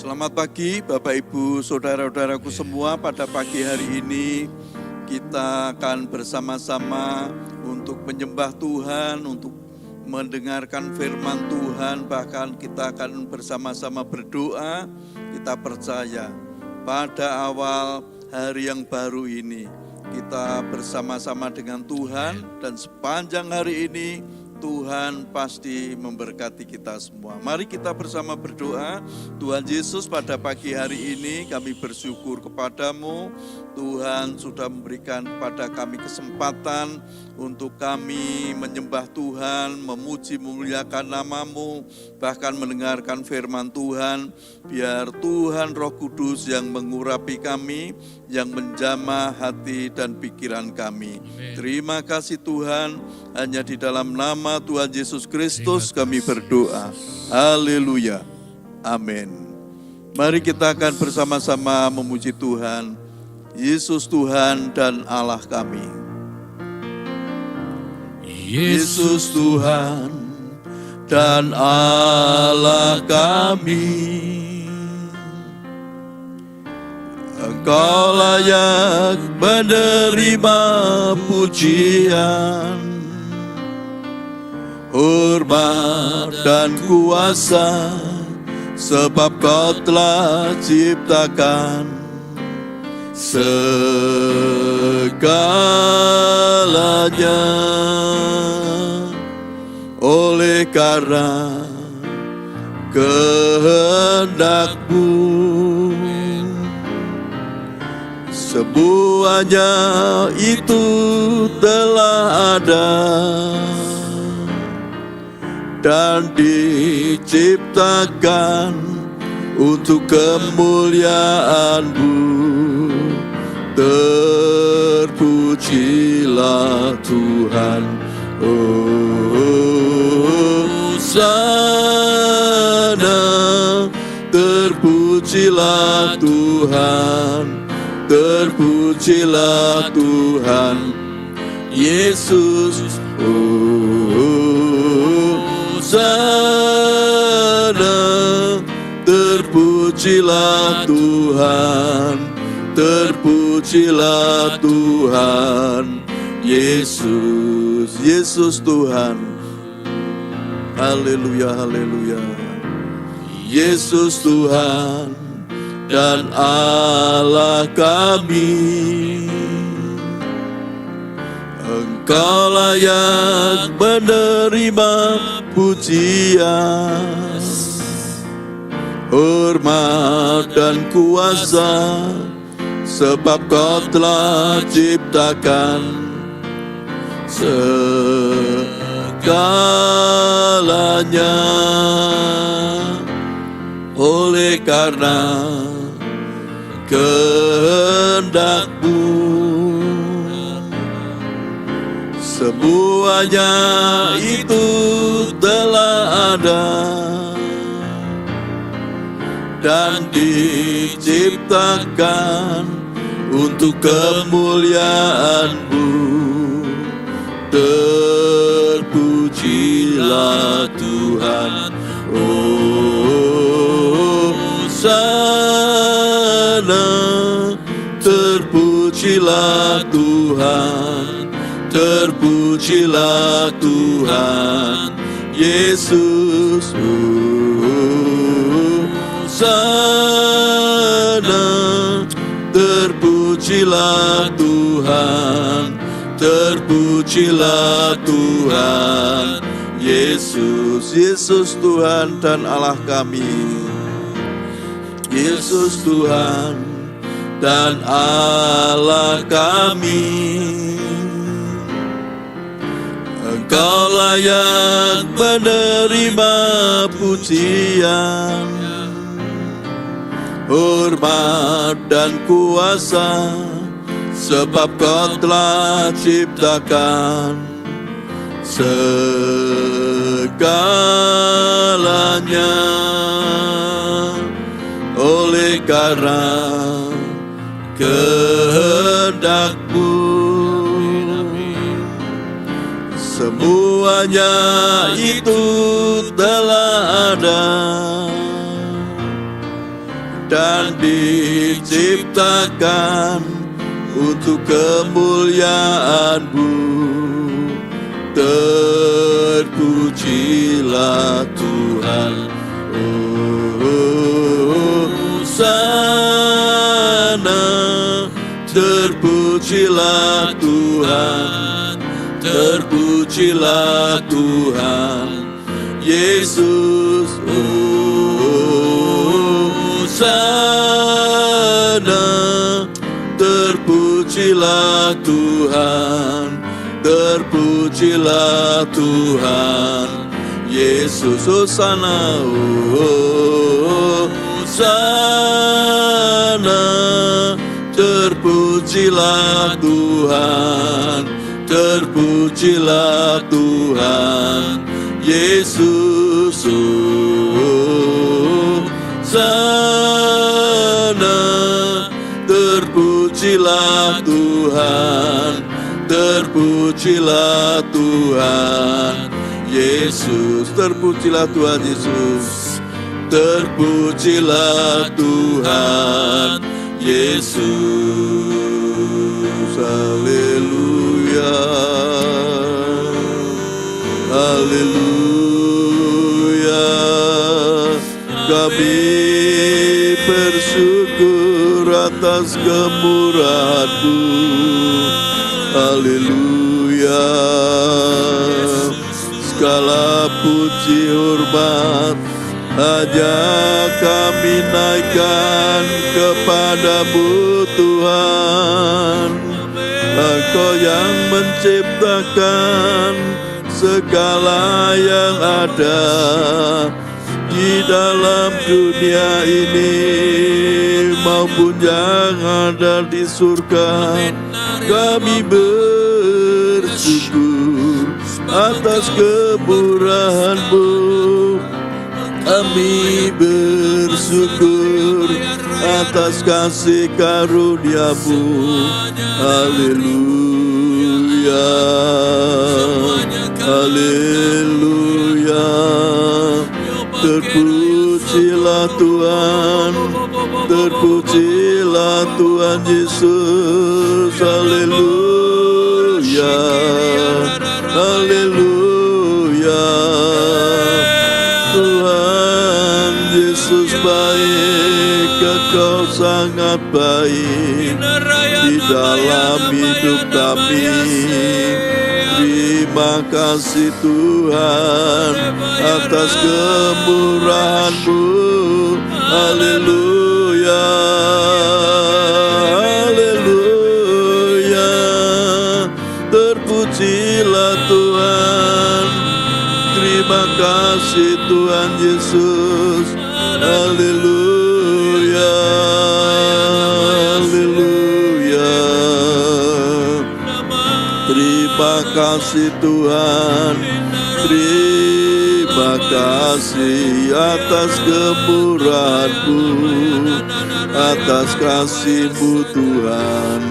Selamat pagi Bapak Ibu, Saudara-saudaraku semua. Pada pagi hari ini kita akan bersama-sama untuk menyembah Tuhan, untuk mendengarkan firman Tuhan. Bahkan kita akan bersama-sama berdoa. Kita percaya pada awal hari yang baru ini kita bersama-sama dengan Tuhan, dan sepanjang hari ini Tuhan pasti memberkati kita semua. Mari kita bersama berdoa. Tuhan Yesus, pada pagi hari ini kami bersyukur kepadamu. Tuhan sudah memberikan kepada kami kesempatan untuk kami menyembah Tuhan, memuji memuliakan nama-Mu, bahkan mendengarkan firman Tuhan. Biar Tuhan Roh Kudus yang mengurapi kami, yang menjamah hati dan pikiran kami. Terima kasih Tuhan, hanya di dalam nama Tuhan Yesus Kristus kami berdoa. Haleluya. Amin. Mari kita akan bersama-sama memuji Tuhan. Yesus Tuhan dan Allah kami. Yesus Tuhan dan Allah kami. Engkau layak menerima pujian, hormat dan kuasa, sebab Kau telah ciptakan segalanya. Oleh karena kehendak-Mu, semuanya itu telah ada dan diciptakan untuk kemuliaan-Mu. Terpujilah Tuhan, Hosana. Terpujilah Tuhan, terpujilah Tuhan Yesus, Hosana. Terpujilah Tuhan, terpujilah Tuhan Yesus, Yesus Tuhan. Haleluya, haleluya. Yesus Tuhan dan Allah kami. Engkau layak menerima pujian, hormat dan kuasa, sebab Kau telah ciptakan segalanya. Oleh karena kehendak-Mu, semuanya itu telah ada dan diciptakan untuk kemuliaan-Mu. Terpujilah Tuhan, Hosana. Terpujilah Tuhan, terpujilah Tuhan Yesus, Hosana. Terpujilah Tuhan, terpujilah Tuhan Yesus, Yesus Tuhan dan Allah kami. Yesus Tuhan dan Allah kami. Engkau layak menerima pujian, hormat dan kuasa, sebab Kau telah ciptakan segalanya. Oleh karena kehendak-Mu, semuanya itu telah ada dan diciptakan untuk kemuliaan-Mu. Terpujilah Tuhan, Hosana. Terpujilah Tuhan, terpujilah Tuhan Yesus. Hosana. Terpujilah Tuhan, terpujilah Tuhan Yesus. Hosana, Hosana. Terpujilah Tuhan, terpujilah Tuhan Yesus. Hosana. Terpujilah Tuhan, terpujilah Tuhan Yesus. Terpujilah Tuhan Yesus, terpujilah Tuhan Yesus. Haleluya, haleluya. Kami bersyukur atas kemurahan-Mu. Haleluya. Segala puji hormat hanya kami naikkan kepadamu Tuhan. Engkau yang menciptakan segala yang ada di dalam dunia ini maupun yang ada di surga. Kami bersyukur atas kemurahan-Mu. Kami bersyukur atas kasih karunia-Mu. Haleluya, haleluya. Terpujilah Tuhan, terpujilah Tuhan Yesus. Haleluya, haleluya. Tuhan Yesus baik, Engkau sangat baik di dalam hidup kami. Terima kasih Tuhan atas kemurahan-Mu. Haleluya, haleluya. Terpujilah Tuhan. Terima kasih Tuhan Yesus. Haleluya, haleluya. Terima kasih Tuhan, terima kasih atas kemurahan-Mu, atas kasih-Mu Tuhan.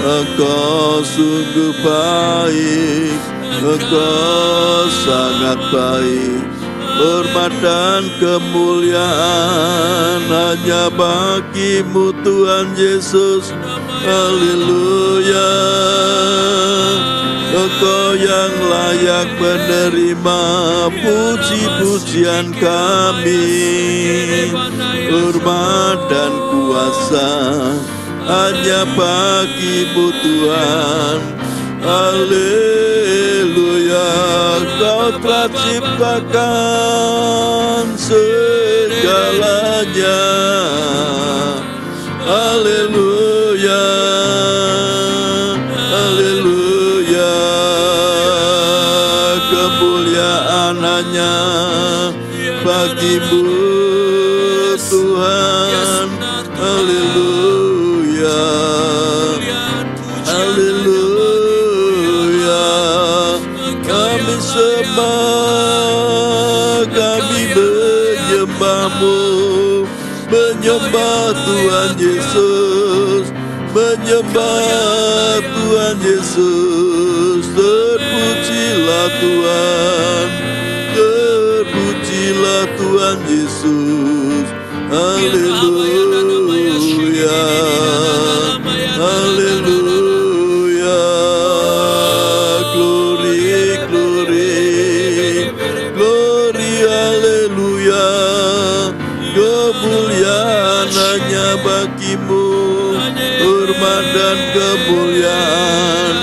Engkau sungguh baik, Engkau sangat baik. Hormat dan kemuliaan hanya bagi-Mu Tuhan Yesus. Haleluya. Engkau yang layak menerima puji-pujian kami. Hormat dan kuasa hanya bagi-Mu Tuhan. Haleluya. Kau telah ciptakan segalanya. Haleluya, haleluya. Kemuliaan hanya bagi-Mu Tuhan. Haleluya, haleluya. Kami sembah, kami menyembah-Mu, menyembah Tuhan Yesus, menyembah Tuhan Yesus. Terpujilah Tuhan, terpujilah Tuhan Yesus. haleluya, haleluya, glory, glory, glory, haleluya, kemuliaan hanya bagimu, hormat dan kemuliaan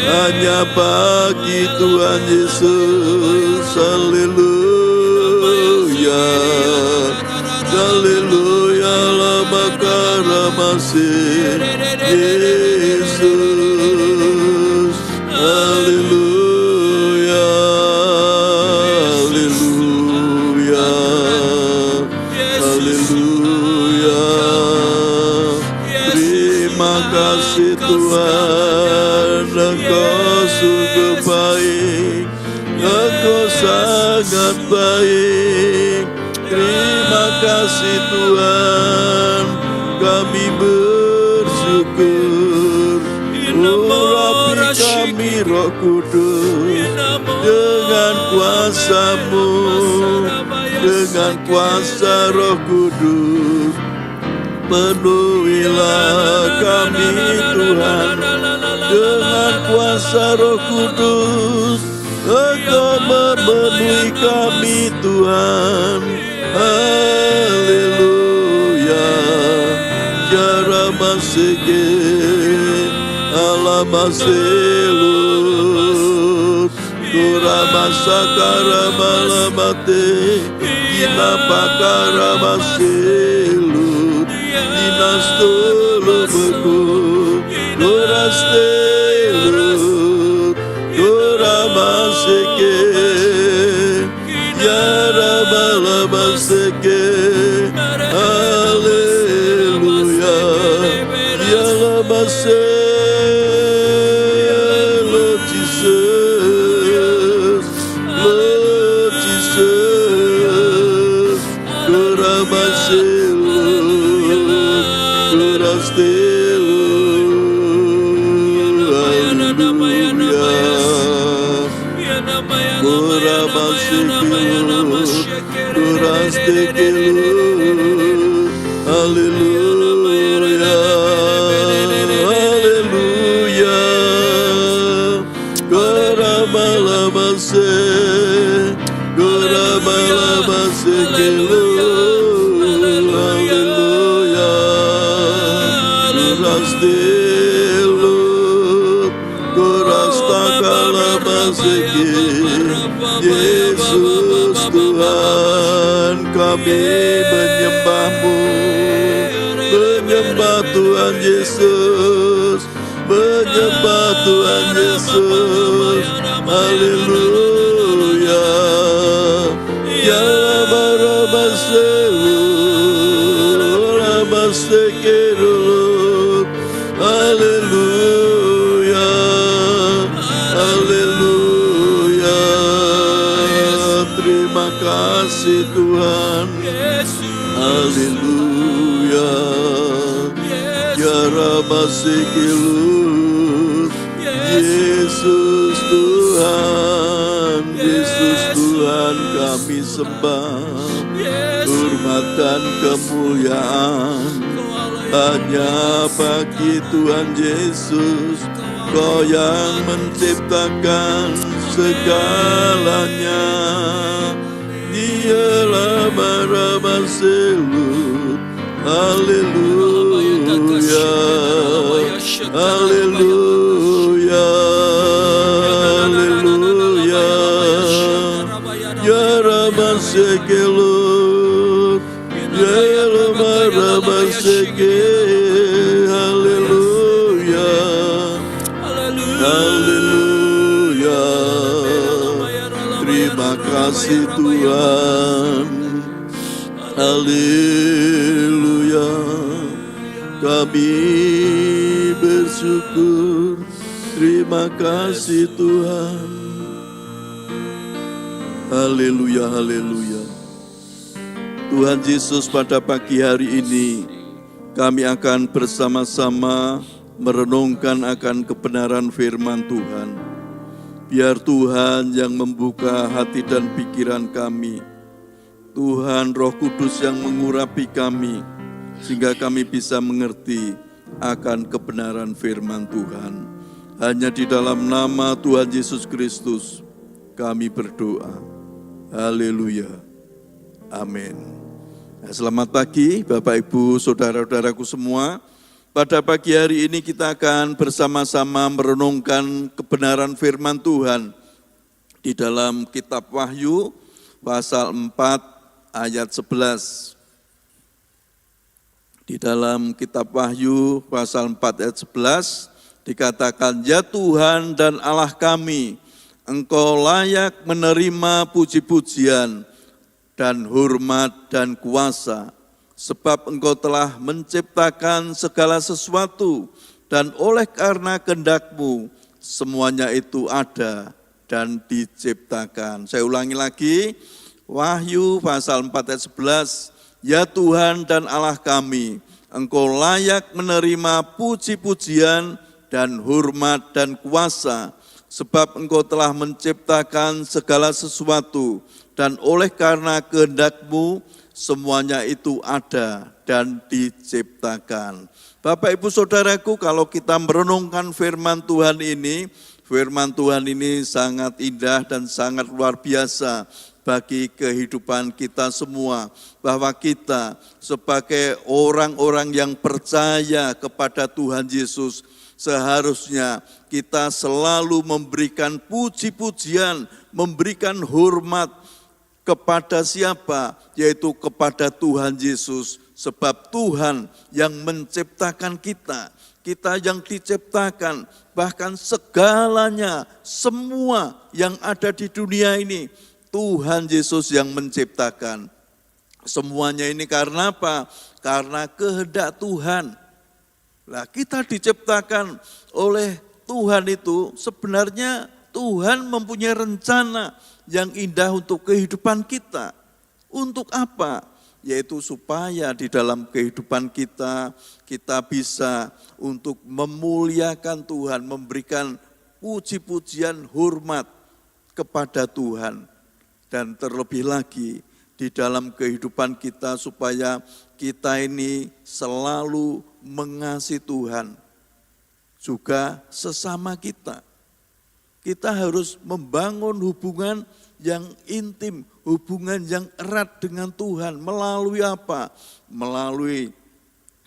hanya bagi Tuhan Yesus, haleluya, haleluya, lama karamasi Yesus, haleluya, haleluya, haleluya, terima kasih Tuhan, Engkau sungguh baik, Engkau sangat baik. Terima kasih Tuhan, kami bersyukur. Urapi kami Roh Kudus dengan kuasa-Mu, dengan kuasa Roh Kudus. Penuhilah kami Tuhan dengan kuasa Roh Kudus. Engkau memenuhi kami Tuhan, haleluya, jara masike alamaselut, kuramasakara malamate, kinapakara maselut, dinastulubeku, kurastelut, kuramasike, jara malamase. Haleluya, Yalamase, Lord Jesus, Lord Jesus, Kuramase, Kurastelu, Haleluya, Kuramase, Kurastelu, haleluya, haleluya, Gorabalamase, Gorabalamase kelu, haleluya, Gorastelu, Gorastakalamase ke, Yesus Tuhan, kami menyembah-Mu, menyembah Tuhan Yesus, menyembah Tuhan Yesus, haleluya, ya barabaselu, rabasekerulu, haleluya, haleluya, terima kasih Tuhan, haleluya, ya rabasekerulu, Yesus Tuhan, Yesus Tuhan kami sembah, hormat dan kemuliaan hanya bagi Tuhan Yesus. Kau yang menciptakan segalanya, Dialah Barabaselut, haleluya, haleluya, haleluya, ya Rabasekelut, ya Rabarabaseke, haleluya, haleluya, terima kasih Tuhan, haleluya, kami bersyukur, terima kasih Tuhan, haleluya, haleluya. Tuhan Yesus, pada pagi hari ini kami akan bersama-sama merenungkan akan kebenaran firman Tuhan. Biar Tuhan yang membuka hati dan pikiran kami. Tuhan Roh Kudus yang mengurapi kami, sehingga kami bisa mengerti akan kebenaran firman Tuhan. Hanya di dalam nama Tuhan Yesus Kristus kami berdoa. Haleluya. Amin. Selamat pagi Bapak Ibu, Saudara-saudaraku semua. Pada pagi hari ini kita akan bersama-sama merenungkan kebenaran firman Tuhan di dalam kitab Wahyu pasal 4 ayat 11. Di dalam kitab Wahyu pasal 4 ayat 11 dikatakan, "Ya Tuhan dan Allah kami, Engkau layak menerima puji-pujian dan hormat dan kuasa, sebab Engkau telah menciptakan segala sesuatu, dan oleh karena kehendak-Mu semuanya itu ada dan diciptakan." Saya ulangi lagi, Wahyu pasal 4 ayat 11, "Ya Tuhan dan Allah kami, Engkau layak menerima puji-pujian dan hormat dan kuasa, sebab Engkau telah menciptakan segala sesuatu, dan oleh karena kehendak-Mu semuanya itu ada dan diciptakan." Bapak Ibu Saudaraku, kalau kita merenungkan firman Tuhan ini sangat indah dan sangat luar biasa bagi kehidupan kita semua, bahwa kita sebagai orang-orang yang percaya kepada Tuhan Yesus, seharusnya kita selalu memberikan puji-pujian, memberikan hormat kepada siapa? Yaitu kepada Tuhan Yesus. Sebab Tuhan yang menciptakan kita, kita yang diciptakan, bahkan segalanya, semua yang ada di dunia ini, Tuhan Yesus yang menciptakan. Semuanya ini karena apa? Karena kehendak Tuhan. Nah, kita diciptakan oleh Tuhan itu, sebenarnya Tuhan mempunyai rencana yang indah untuk kehidupan kita. Untuk apa? Yaitu supaya di dalam kehidupan kita, kita bisa untuk memuliakan Tuhan, memberikan puji-pujian, hormat kepada Tuhan. Dan terlebih lagi di dalam kehidupan kita, supaya kita ini selalu mengasihi Tuhan, juga sesama kita. Kita harus membangun hubungan yang intim, hubungan yang erat dengan Tuhan. Melalui apa? Melalui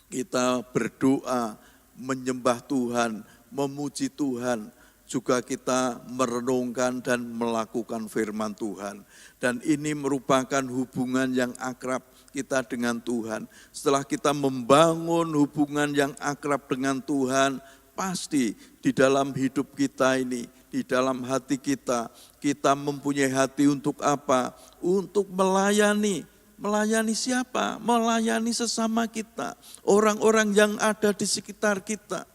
kita berdoa, menyembah Tuhan, memuji Tuhan. Juga kita merenungkan dan melakukan firman Tuhan. Dan ini merupakan hubungan yang akrab kita dengan Tuhan. Setelah kita membangun hubungan yang akrab dengan Tuhan, pasti di dalam hidup kita ini, di dalam hati kita, kita mempunyai hati untuk apa? Untuk melayani. Melayani siapa? Melayani sesama kita, orang-orang yang ada di sekitar kita.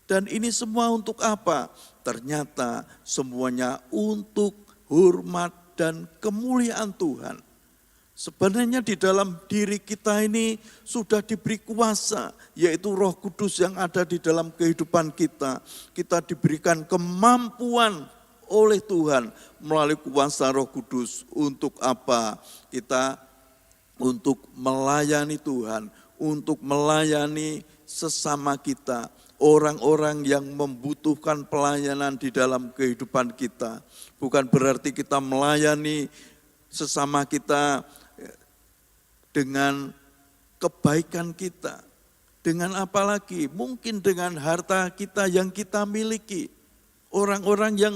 Dan ini semua untuk apa? Ternyata semuanya untuk hormat dan kemuliaan Tuhan. Sebenarnya di dalam diri kita ini sudah diberi kuasa, yaitu Roh Kudus yang ada di dalam kehidupan kita. Kita diberikan kemampuan oleh Tuhan melalui kuasa Roh Kudus. Untuk apa? Kita untuk melayani Tuhan, untuk melayani sesama kita, orang-orang yang membutuhkan pelayanan di dalam kehidupan kita. Bukan berarti kita melayani sesama kita dengan kebaikan kita, dengan apa lagi? Mungkin dengan harta kita yang kita miliki. Orang-orang yang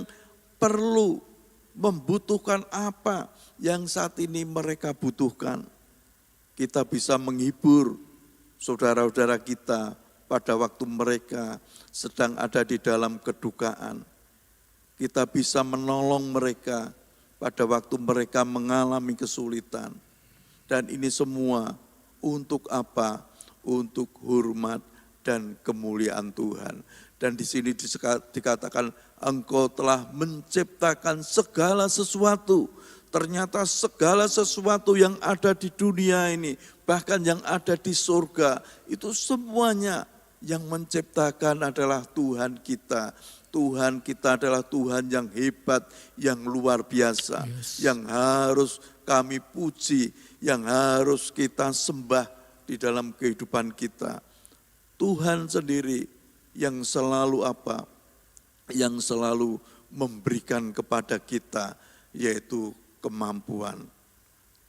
perlu membutuhkan apa yang saat ini mereka butuhkan. Kita bisa menghibur saudara-saudara kita pada waktu mereka sedang ada di dalam kedukaan. Kita bisa menolong mereka pada waktu mereka mengalami kesulitan. Dan ini semua untuk apa? Untuk hormat dan kemuliaan Tuhan. Dan di sini dikatakan, Engkau telah menciptakan segala sesuatu. Ternyata segala sesuatu yang ada di dunia ini, bahkan yang ada di surga, itu semuanya yang menciptakan adalah Tuhan kita. Tuhan kita adalah Tuhan yang hebat, yang luar biasa, yang harus kami puji, yang harus kita sembah di dalam kehidupan kita. Tuhan sendiri yang selalu apa? Yang selalu memberikan kepada kita, yaitu kemampuan.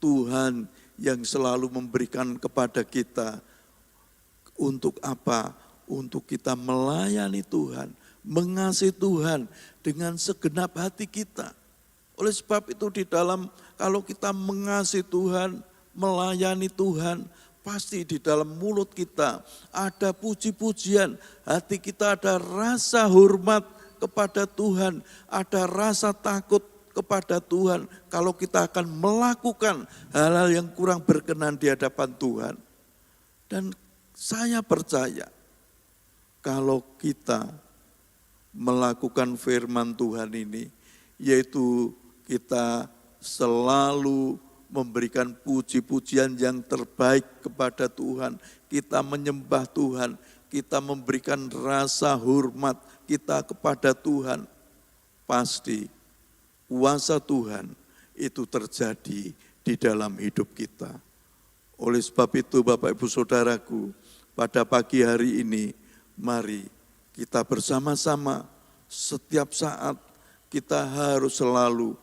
Tuhan yang selalu memberikan kepada kita untuk apa? Untuk kita melayani Tuhan, mengasihi Tuhan dengan segenap hati kita. Oleh sebab itu kalau kita mengasihi Tuhan, melayani Tuhan, pasti di dalam mulut kita ada puji-pujian, hati kita ada rasa hormat kepada Tuhan, ada rasa takut kepada Tuhan kalau kita akan melakukan hal-hal yang kurang berkenan di hadapan Tuhan. Dan saya percaya kalau kita melakukan firman Tuhan ini, yaitu kita selalu memberikan puji-pujian yang terbaik kepada Tuhan, kita menyembah Tuhan, kita memberikan rasa hormat kita kepada Tuhan, pasti kuasa Tuhan itu terjadi di dalam hidup kita. Oleh sebab itu Bapak Ibu Saudaraku, pada pagi hari ini mari kita bersama-sama setiap saat kita harus selalu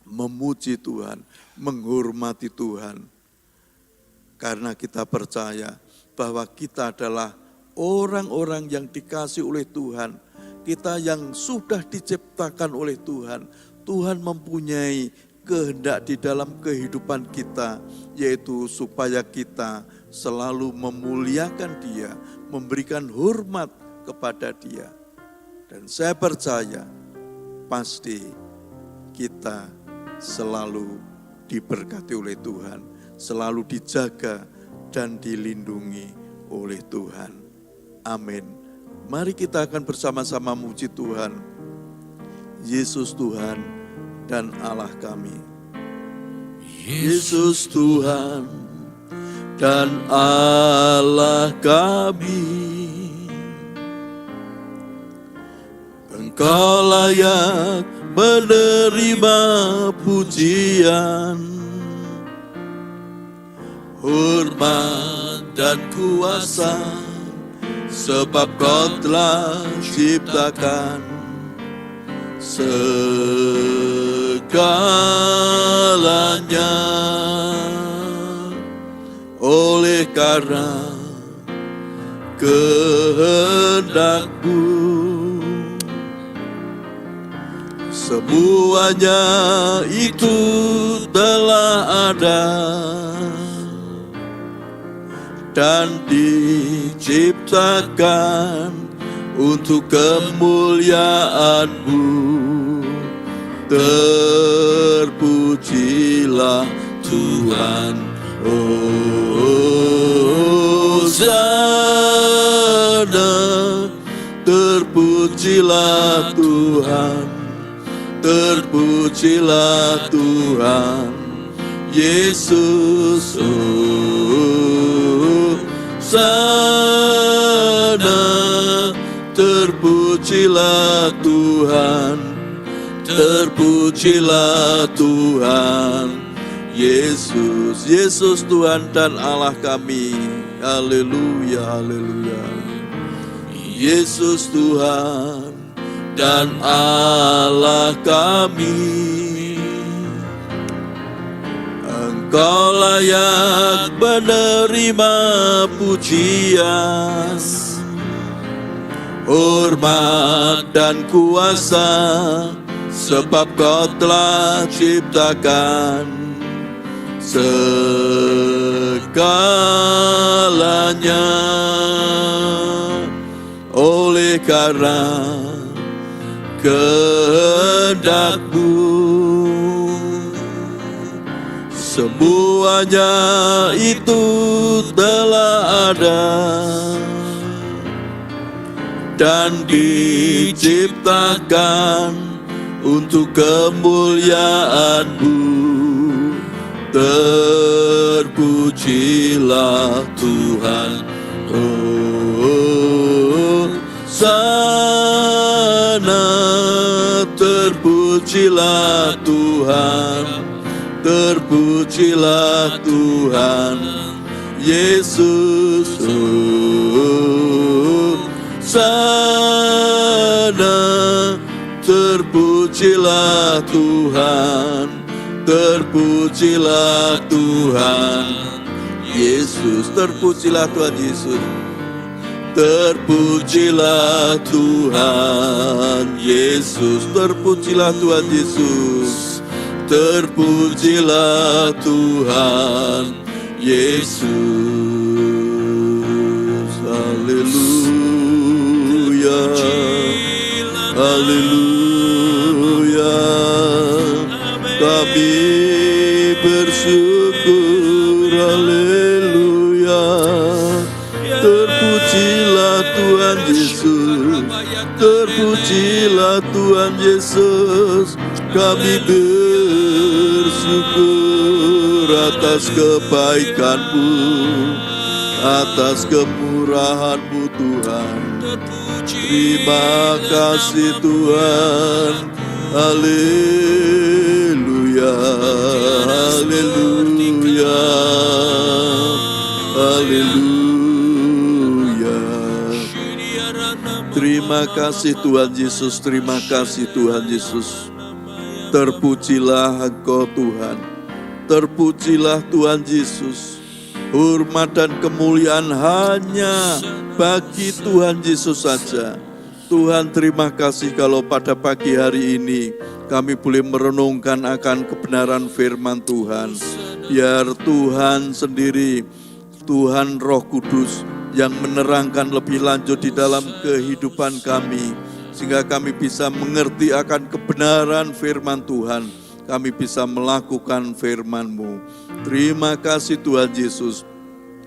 memuji Tuhan, menghormati Tuhan. Karena kita percaya bahwa kita adalah orang-orang yang dikasih oleh Tuhan. Kita yang sudah diciptakan oleh Tuhan. Tuhan mempunyai kehendak di dalam kehidupan kita, yaitu supaya kita selalu memuliakan Dia, memberikan hormat kepada Dia. Dan saya percaya pasti kita selalu diberkati oleh Tuhan, selalu dijaga dan dilindungi oleh Tuhan. Amin. Mari kita akan bersama-sama memuji Tuhan. Yesus Tuhan dan Allah kami. Yesus Tuhan dan Allah kami. Engkau layak menerima pujian, hormat dan kuasa, sebab Kau telah ciptakan segalanya. Oleh karena kehendak-Mu, semuanya itu telah ada dan diciptakan untuk kemuliaan-Mu. Terpujilah Tuhan, Hosana. Terpujilah Tuhan, terpujilah Tuhan Yesus, Hosana. Terpujilah Tuhan, terpujilah Tuhan Yesus. Yesus Tuhan dan Allah kami. Haleluya, haleluya. Yesus Tuhan dan Allah kami. Engkau layak menerima pujian, hormat dan kuasa, sebab Kau telah ciptakan segalanya. Oleh karena kehendak-Mu, semuanya itu telah ada dan diciptakan untuk kemuliaan-Mu. Terpujilah Tuhan, Hosana. terpujilah Tuhan, terpujilah Tuhan Yesus. Sana terpujilah Tuhan, terpujilah Tuhan Yesus, terpujilah Tuhan Yesus. Terpujilah Tuhan Yesus, terpujilah Tuhan Yesus, terpujilah Tuhan Yesus. Haleluya, haleluya. Kami bersyukur, haleluya. Terpujilah Tuhan Yesus, terpujilah Tuhan Yesus. Kami bersyukur atas kebaikan-Mu, atas kemurahan-Mu Tuhan. Terima kasih Tuhan. Haleluya, haleluya, haleluya. Terima kasih Tuhan Yesus, terima kasih Tuhan Yesus. Terpujilah Engkau Tuhan, terpujilah Tuhan Yesus. Hormat dan kemuliaan hanya bagi Tuhan Yesus saja. Tuhan, terima kasih kalau pada pagi hari ini kami boleh merenungkan akan kebenaran firman Tuhan. Biar Tuhan sendiri, Tuhan Roh Kudus yang menerangkan lebih lanjut di dalam kehidupan kami, sehingga kami bisa mengerti akan kebenaran firman Tuhan, kami bisa melakukan firman-Mu. Terima kasih Tuhan Yesus.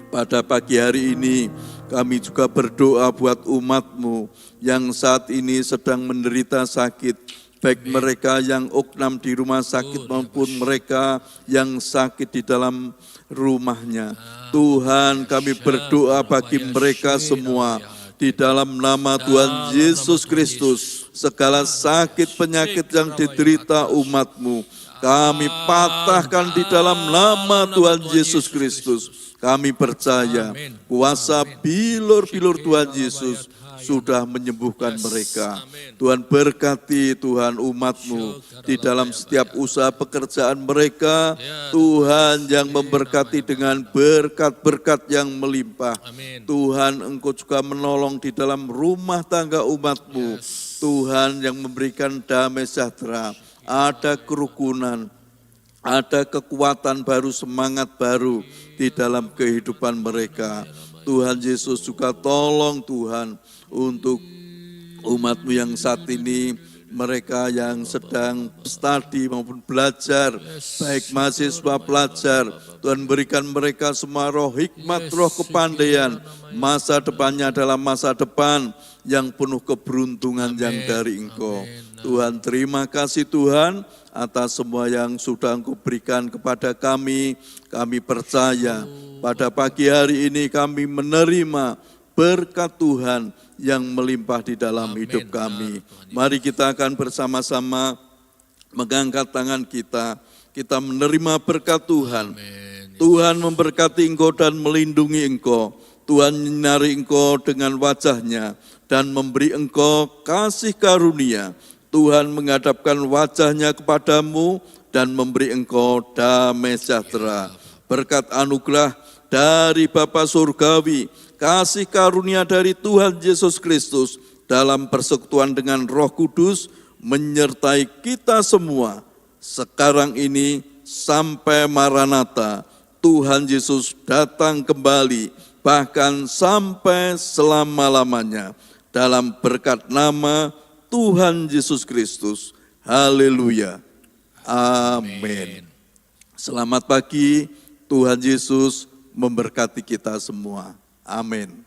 Pada pagi hari ini kami juga berdoa buat umat-Mu yang saat ini sedang menderita sakit, baik mereka yang oknam di rumah sakit maupun mereka yang sakit di dalam rumahnya. Tuhan, kami berdoa bagi mereka semua di dalam nama Tuhan Yesus Kristus. Segala sakit penyakit yang diderita umat-Mu, kami patahkan di dalam nama Tuhan Yesus Kristus. Kami percaya kuasa bilur-bilur Tuhan Yesus sudah menyembuhkan mereka. Tuhan berkati Tuhan umat-Mu di dalam setiap usaha pekerjaan mereka. Tuhan yang memberkati dengan berkat-berkat yang melimpah. Tuhan, Engkau juga menolong di dalam rumah tangga umat-Mu. Tuhan yang memberikan damai sejahtera, ada kerukunan, ada kekuatan baru, semangat baru di dalam kehidupan mereka. Tuhan Yesus juga tolong Tuhan untuk umat-Mu yang saat ini, mereka yang sedang studi maupun belajar, baik mahasiswa pelajar, Tuhan berikan mereka semua roh hikmat, roh kepandaian. Masa depannya adalah masa depan yang penuh keberuntungan yang dari Engkau. Tuhan, terima kasih Tuhan atas semua yang sudah Engkau berikan kepada kami. Kami percaya pada pagi hari ini kami menerima berkat Tuhan yang melimpah di dalam hidup kami. Mari kita akan bersama-sama mengangkat tangan kita. Kita menerima berkat Tuhan. Tuhan memberkati engkau dan melindungi engkau. Tuhan menyinari engkau dengan wajah-Nya dan memberi engkau kasih karunia. Tuhan menghadapkan wajah-Nya kepadamu dan memberi engkau damai sejahtera. Berkat anugerah dari Bapa Surgawi, kasih karunia dari Tuhan Yesus Kristus dalam persekutuan dengan Roh Kudus menyertai kita semua sekarang ini sampai Maranatha. Tuhan Yesus datang kembali, bahkan sampai selama-lamanya, dalam berkat nama Tuhan Yesus Kristus. Haleluya. Amin. Selamat pagi, Tuhan Yesus memberkati kita semua. Amin.